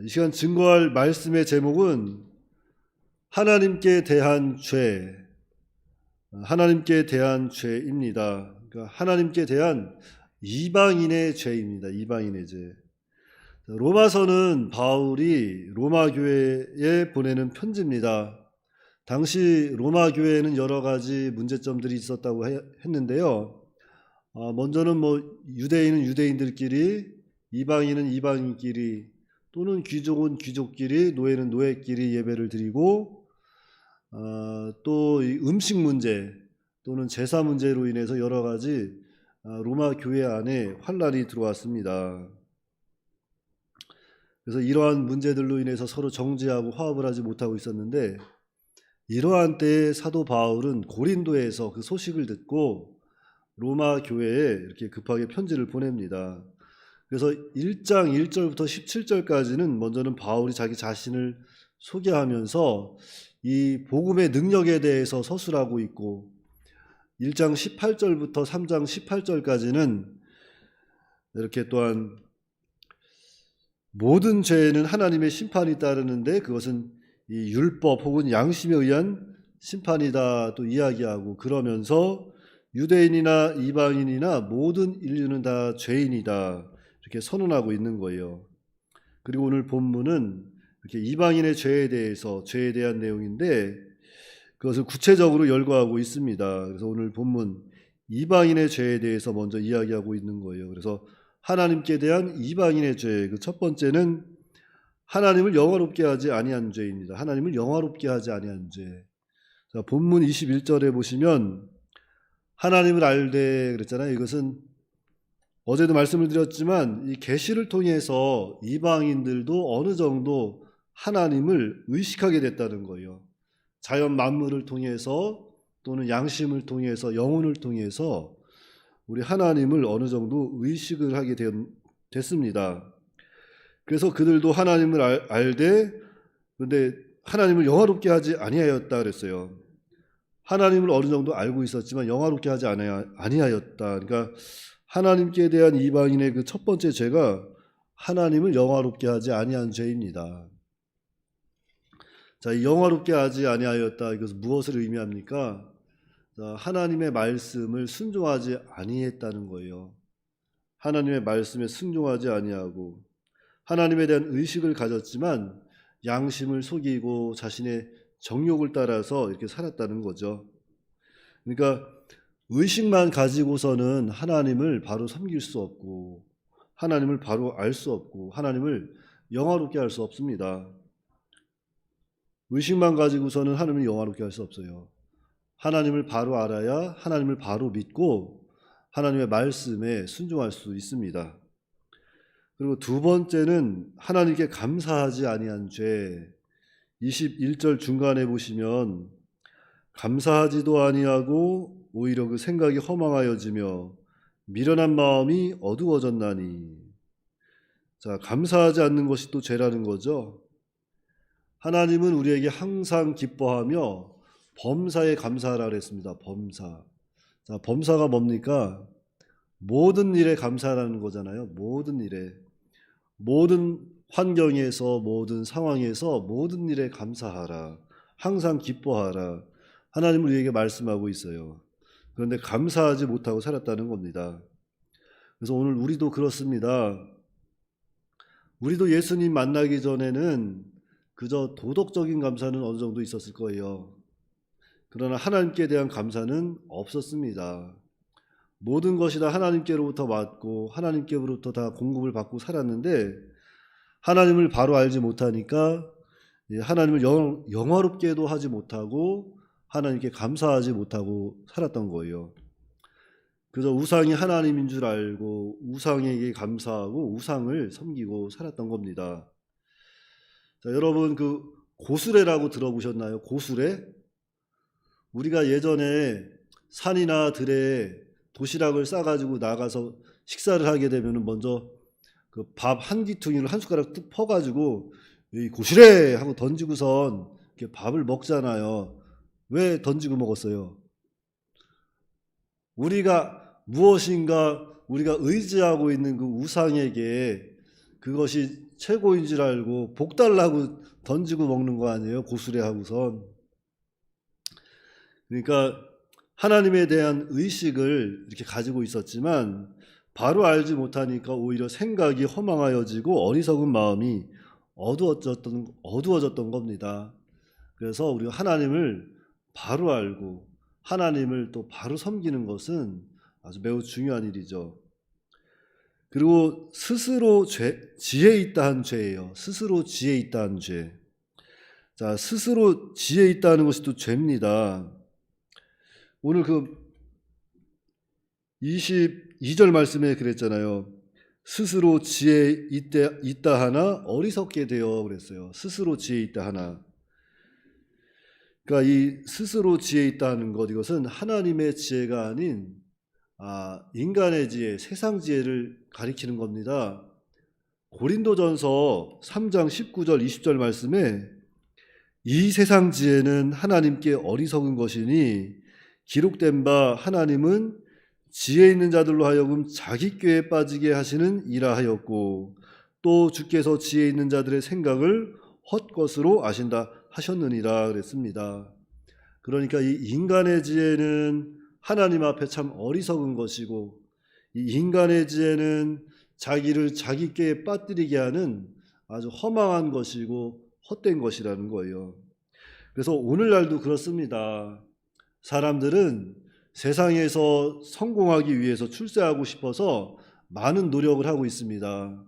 이 시간 증거할 말씀의 제목은 하나님께 대한 죄, 하나님께 대한 죄입니다. 그러니까 하나님께 대한 이방인의 죄입니다. 이방인의 죄. 로마서는 바울이 로마 교회에 보내는 편지입니다. 당시 로마 교회에는 여러 가지 문제점들이 있었다고 했는데요. 먼저는 유대인은 유대인들끼리, 이방인은 이방인끼리, 또는 귀족은 귀족끼리, 노예는 노예끼리 예배를 드리고, 또 이 음식 문제 또는 제사 문제로 인해서 여러 가지 로마 교회 안에 환란이 들어왔습니다. 그래서 이러한 문제들로 인해서 서로 정죄하고 화합을 하지 못하고 있었는데, 이러한 때에 사도 바울은 고린도에서 그 소식을 듣고 로마 교회에 이렇게 급하게 편지를 보냅니다. 그래서 1장 1절부터 17절까지는 먼저는 바울이 자기 자신을 소개하면서 이 복음의 능력에 대해서 서술하고 있고, 1장 18절부터 3장 18절까지는 이렇게 또한 모든 죄에는 하나님의 심판이 따르는데 그것은 이 율법 혹은 양심에 의한 심판이다 또 이야기하고, 그러면서 유대인이나 이방인이나 모든 인류는 다 죄인이다 이렇게 선언하고 있는 거예요. 그리고 오늘 본문은 이렇게 이방인의 죄에 대해서, 죄에 대한 내용인데 그것을 구체적으로 열거하고 있습니다. 그래서 오늘 본문 이방인의 죄에 대해서 먼저 이야기하고 있는 거예요. 그래서 하나님께 대한 이방인의 죄, 그 첫 번째는 하나님을 영화롭게 하지 아니한 죄입니다. 하나님을 영화롭게 하지 아니한 죄. 자, 본문 21절에 보시면 하나님을 알되 그랬잖아요. 이것은 어제도 말씀을 드렸지만 이 계시를 통해서 이방인들도 어느 정도 하나님을 의식하게 됐다는 거예요. 자연 만물을 통해서 또는 양심을 통해서, 영혼을 통해서 우리 하나님을 어느 정도 의식을 하게 됐습니다. 그래서 그들도 하나님을 알되 그런데 하나님을 영화롭게 하지 아니하였다 그랬어요. 하나님을 어느 정도 알고 있었지만 영화롭게 하지 아니하였다. 그러니까 하나님께 대한 이방인의 그 첫 번째 죄가 하나님을 영화롭게 하지 아니한 죄입니다. 자, 이 영화롭게 하지 아니하였다, 이것은 무엇을 의미합니까? 자, 하나님의 말씀을 순종하지 아니했다는 거예요. 하나님의 말씀에 순종하지 아니하고 하나님에 대한 의식을 가졌지만 양심을 속이고 자신의 정욕을 따라서 이렇게 살았다는 거죠. 그러니까 의식만 가지고서는 하나님을 바로 섬길 수 없고 하나님을 바로 알 수 없고 하나님을 영화롭게 할 수 없습니다. 의식만 가지고서는 하나님을 영화롭게 할 수 없어요. 하나님을 바로 알아야 하나님을 바로 믿고 하나님의 말씀에 순종할 수 있습니다. 그리고 두 번째는 하나님께 감사하지 아니한 죄. 21절 중간에 보시면 감사하지도 아니하고 오히려 그 생각이 허망하여지며 미련한 마음이 어두워졌나니. 자, 감사하지 않는 것이 또 죄라는 거죠. 하나님은 우리에게 항상 기뻐하며 범사에 감사하라 그랬습니다. 범사. 자, 범사가 뭡니까? 모든 일에 감사하라는 거잖아요. 모든 일에. 모든 환경에서, 모든 상황에서 모든 일에 감사하라. 항상 기뻐하라. 하나님은 우리에게 말씀하고 있어요. 그런데 감사하지 못하고 살았다는 겁니다. 그래서 오늘 우리도 그렇습니다. 우리도 예수님 만나기 전에는 그저 도덕적인 감사는 어느 정도 있었을 거예요. 그러나 하나님께 대한 감사는 없었습니다. 모든 것이 다 하나님께로부터 왔고 하나님께로부터 다 공급을 받고 살았는데 하나님을 바로 알지 못하니까 하나님을 영화롭게도 하지 못하고 하나님께 감사하지 못하고 살았던 거예요. 그래서 우상이 하나님인 줄 알고 우상에게 감사하고 우상을 섬기고 살았던 겁니다. 자, 여러분 그 고수레라고 들어보셨나요? 고수레? 우리가 예전에 산이나 들에 도시락을 싸가지고 나가서 식사를 하게 되면 먼저 그 밥 한 귀퉁이를 한 숟가락 뚝 퍼가지고 이 고시래 하고 던지고선 이렇게 밥을 먹잖아요. 왜 던지고 먹었어요? 우리가 무엇인가 우리가 의지하고 있는 그 우상에게 그것이 최고인 줄 알고 복 달라고 던지고 먹는 거 아니에요? 고수레하고선. 그러니까 하나님에 대한 의식을 이렇게 가지고 있었지만 바로 알지 못하니까 오히려 생각이 허망하여지고 어리석은 마음이 어두워졌던 겁니다. 그래서 우리가 하나님을 바로 알고 하나님을 또 바로 섬기는 것은 아주 매우 중요한 일이죠. 그리고 스스로 지혜 있다한 죄예요. 스스로 지혜 있다한 죄. 자, 스스로 지혜 있다는 것이 또 죄입니다. 오늘 그 22절 말씀에 그랬잖아요. 스스로 지혜 있다 하나 어리석게 되어 그랬어요. 스스로 지혜 있다 하나. 그러니까 이 스스로 지혜 있다 하는 것, 이것은 하나님의 지혜가 아닌 인간의 지혜, 세상 지혜를 가리키는 겁니다. 고린도전서 3장 19절 20절 말씀에 이 세상 지혜는 하나님께 어리석은 것이니 기록된 바 하나님은 지혜 있는 자들로 하여금 자기 꾀에 빠지게 하시는 이라 하였고 또 주께서 지혜 있는 자들의 생각을 헛것으로 아신다 하셨느니라 그랬습니다. 그러니까 이 인간의 지혜는 하나님 앞에 참 어리석은 것이고 이 인간의 지혜는 자기를 자기 꾀에 빠뜨리게 하는 아주 허망한 것이고 헛된 것이라는 거예요. 그래서 오늘날도 그렇습니다. 사람들은 세상에서 성공하기 위해서 출세하고 싶어서 많은 노력을 하고 있습니다.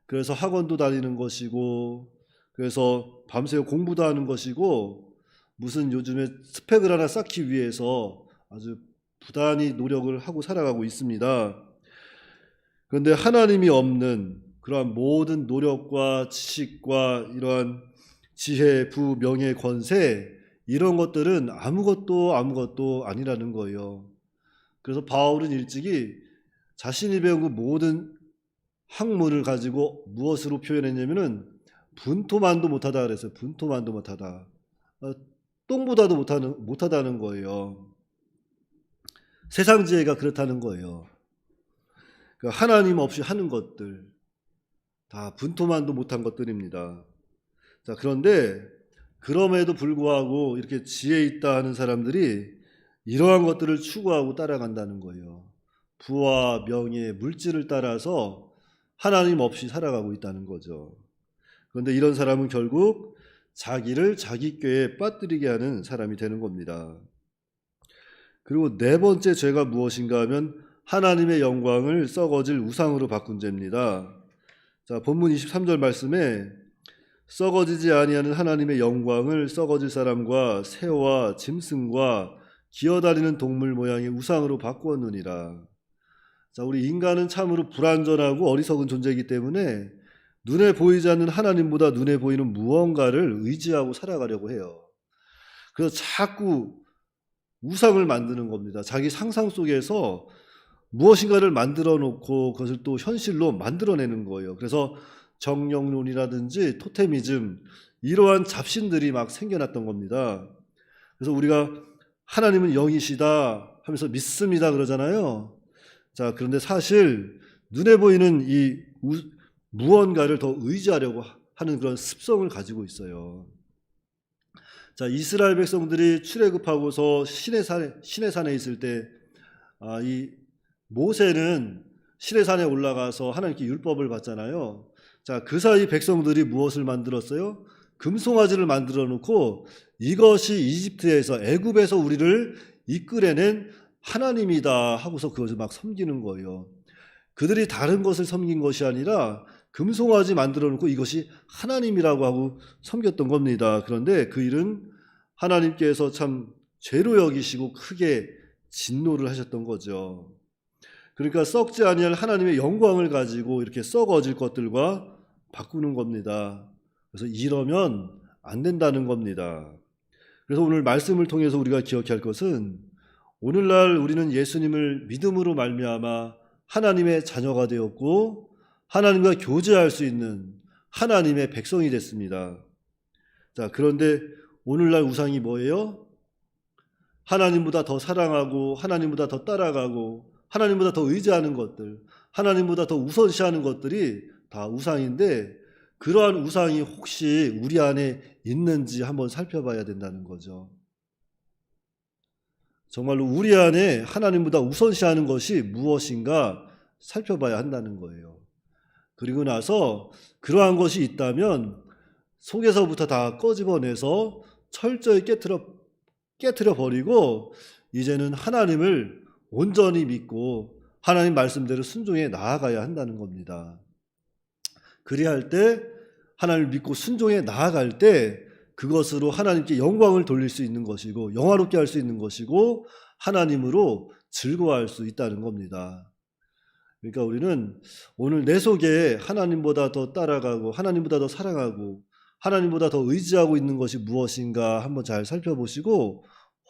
그래서 학원도 다니는 것이고 그래서 밤새 공부도 하는 것이고 무슨 요즘에 스펙을 하나 쌓기 위해서 아주 부단히 노력을 하고 살아가고 있습니다. 그런데 하나님이 없는 그러한 모든 노력과 지식과 이러한 지혜, 부, 명예, 권세 이런 것들은 아무것도 아니라는 거예요. 그래서 바울은 일찍이 자신이 배운 그 모든 학문을 가지고 무엇으로 표현했냐면은 분토만도 못하다 그랬어요. 분토만도 못하다. 똥보다도 못하다는 거예요. 세상 지혜가 그렇다는 거예요. 그러니까 하나님 없이 하는 것들 다 분토만도 못한 것들입니다. 자, 그런데 그럼에도 불구하고 이렇게 지혜 있다 하는 사람들이 이러한 것들을 추구하고 따라간다는 거예요. 부와 명예, 물질을 따라서 하나님 없이 살아가고 있다는 거죠. 그런데 이런 사람은 결국 자기를 자기 꾀에 빠뜨리게 하는 사람이 되는 겁니다. 그리고 네 번째 죄가 무엇인가 하면 하나님의 영광을 썩어질 우상으로 바꾼 죄입니다. 자, 본문 23절 말씀에 썩어지지 아니하는 하나님의 영광을 썩어질 사람과 새와 짐승과 기어다니는 동물 모양의 우상으로 바꾸었느니라. 자, 우리 인간은 참으로 불완전하고 어리석은 존재이기 때문에 눈에 보이지 않는 하나님보다 눈에 보이는 무언가를 의지하고 살아가려고 해요. 그래서 자꾸 우상을 만드는 겁니다. 자기 상상 속에서 무엇인가를 만들어 놓고 그것을 또 현실로 만들어내는 거예요. 그래서 정령론이라든지 토테미즘 이러한 잡신들이 막 생겨났던 겁니다. 그래서 우리가 하나님은 영이시다 하면서 믿습니다 그러잖아요. 자, 그런데 사실 눈에 보이는 이 무언가를 더 의지하려고 하는 그런 습성을 가지고 있어요. 자, 이스라엘 백성들이 출애굽하고서 시내산에 있을 때 이 모세는 시내산에 올라가서 하나님께 율법을 받잖아요. 자, 그 사이 백성들이 무엇을 만들었어요? 금송아지를 만들어 놓고 이것이 이집트에서 애굽에서 우리를 이끌어낸 하나님이다 하고서 그것을 막 섬기는 거예요. 그들이 다른 것을 섬긴 것이 아니라 금송아지 만들어 놓고 이것이 하나님이라고 하고 섬겼던 겁니다. 그런데 그 일은 하나님께서 참 죄로 여기시고 크게 진노를 하셨던 거죠. 그러니까 썩지 아니할 하나님의 영광을 가지고 이렇게 썩어질 것들과 바꾸는 겁니다. 그래서 이러면 안 된다는 겁니다. 그래서 오늘 말씀을 통해서 우리가 기억해야 할 것은 오늘날 우리는 예수님을 믿음으로 말미암아 하나님의 자녀가 되었고 하나님과 교제할 수 있는 하나님의 백성이 됐습니다. 자, 그런데 오늘날 우상이 뭐예요? 하나님보다 더 사랑하고 하나님보다 더 따라가고 하나님보다 더 의지하는 것들, 하나님보다 더 우선시하는 것들이 다 우상인데 그러한 우상이 혹시 우리 안에 있는지 한번 살펴봐야 된다는 거죠. 정말로 우리 안에 하나님보다 우선시하는 것이 무엇인가 살펴봐야 한다는 거예요. 그리고 나서 그러한 것이 있다면 속에서부터 다 꺼집어내서 철저히 깨트려 버리고 이제는 하나님을 온전히 믿고 하나님 말씀대로 순종해 나아가야 한다는 겁니다. 그리할 때 하나님을 믿고 순종해 나아갈 때 그것으로 하나님께 영광을 돌릴 수 있는 것이고 영화롭게 할 수 있는 것이고 하나님으로 즐거워할 수 있다는 겁니다. 그러니까 우리는 오늘 내 속에 하나님보다 더 따라가고 하나님보다 더 사랑하고 하나님보다 더 의지하고 있는 것이 무엇인가 한번 잘 살펴보시고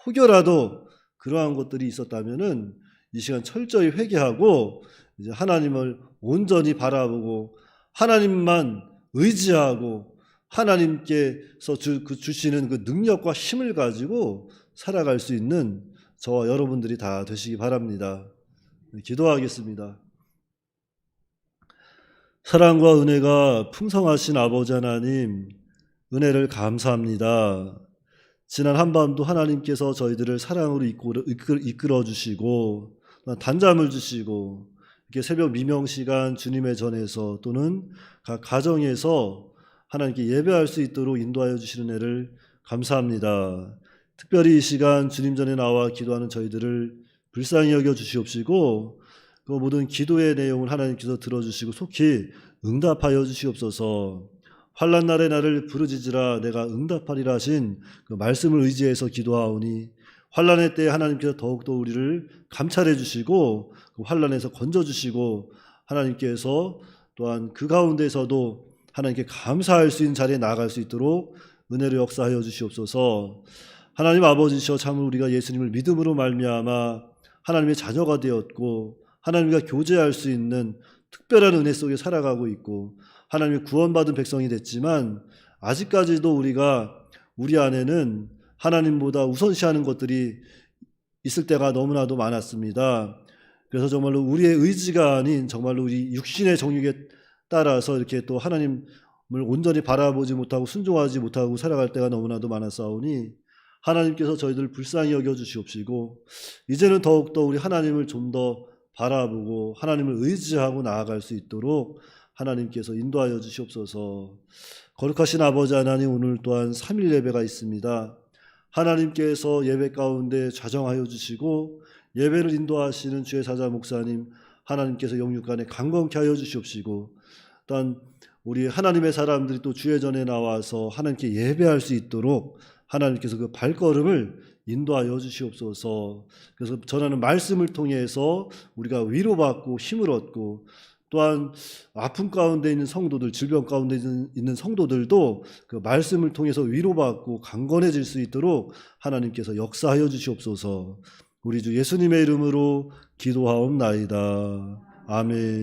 혹여라도 그러한 것들이 있었다면은 이 시간 철저히 회개하고 이제 하나님을 온전히 바라보고 하나님만 의지하고 하나님께서 주시는 그 능력과 힘을 가지고 살아갈 수 있는 저와 여러분들이 다 되시기 바랍니다. 기도하겠습니다. 사랑과 은혜가 풍성하신 아버지 하나님, 은혜를 감사합니다. 지난 한밤도 하나님께서 저희들을 사랑으로 이끌어 주시고 단잠을 주시고 이렇게 새벽 미명 시간 주님의 전에서 또는 각 가정에서 하나님께 예배할 수 있도록 인도하여 주시는 은혜를 감사합니다. 특별히 이 시간 주님 전에 나와 기도하는 저희들을 불쌍히 여겨 주시옵시고 그 모든 기도의 내용을 하나님께서 들어주시고 속히 응답하여 주시옵소서. 환난 날에 나를 부르짖으라 내가 응답하리라 하신 그 말씀을 의지해서 기도하오니 환난의 때에 하나님께서 더욱더 우리를 감찰해 주시고 그 환난에서 건져 주시고 하나님께서 또한 그 가운데서도 하나님께 감사할 수 있는 자리에 나아갈 수 있도록 은혜로 역사하여 주시옵소서. 하나님 아버지시여 참으로 우리가 예수님을 믿음으로 말미암아 하나님의 자녀가 되었고 하나님과 교제할 수 있는 특별한 은혜 속에 살아가고 있고 하나님의 구원받은 백성이 됐지만 아직까지도 우리 안에는 하나님보다 우선시하는 것들이 있을 때가 너무나도 많았습니다. 그래서 정말로 우리의 의지가 아닌 정말로 우리 육신의 정욕에 따라서 이렇게 또 하나님을 온전히 바라보지 못하고 순종하지 못하고 살아갈 때가 너무나도 많았사오니 하나님께서 저희들 불쌍히 여겨주시옵시고 이제는 더욱더 우리 하나님을 좀 더 바라보고 하나님을 의지하고 나아갈 수 있도록 하나님께서 인도하여 주시옵소서. 거룩하신 아버지 하나님, 오늘 또한 3일 예배가 있습니다. 하나님께서 예배 가운데 좌정하여 주시고 예배를 인도하시는 주의 사자 목사님 하나님께서 영육간에 강건케 하여 주시옵시고 또한 우리 하나님의 사람들이 또 주의 전에 나와서 하나님께 예배할 수 있도록 하나님께서 그 발걸음을 인도하여 주시옵소서. 그래서 전하는 말씀을 통해서 우리가 위로받고 힘을 얻고 또한 아픔 가운데 있는 성도들, 질병 가운데 있는 성도들도 그 말씀을 통해서 위로받고 강건해질 수 있도록 하나님께서 역사하여 주시옵소서. 우리 주 예수님의 이름으로 기도하옵나이다. 아멘.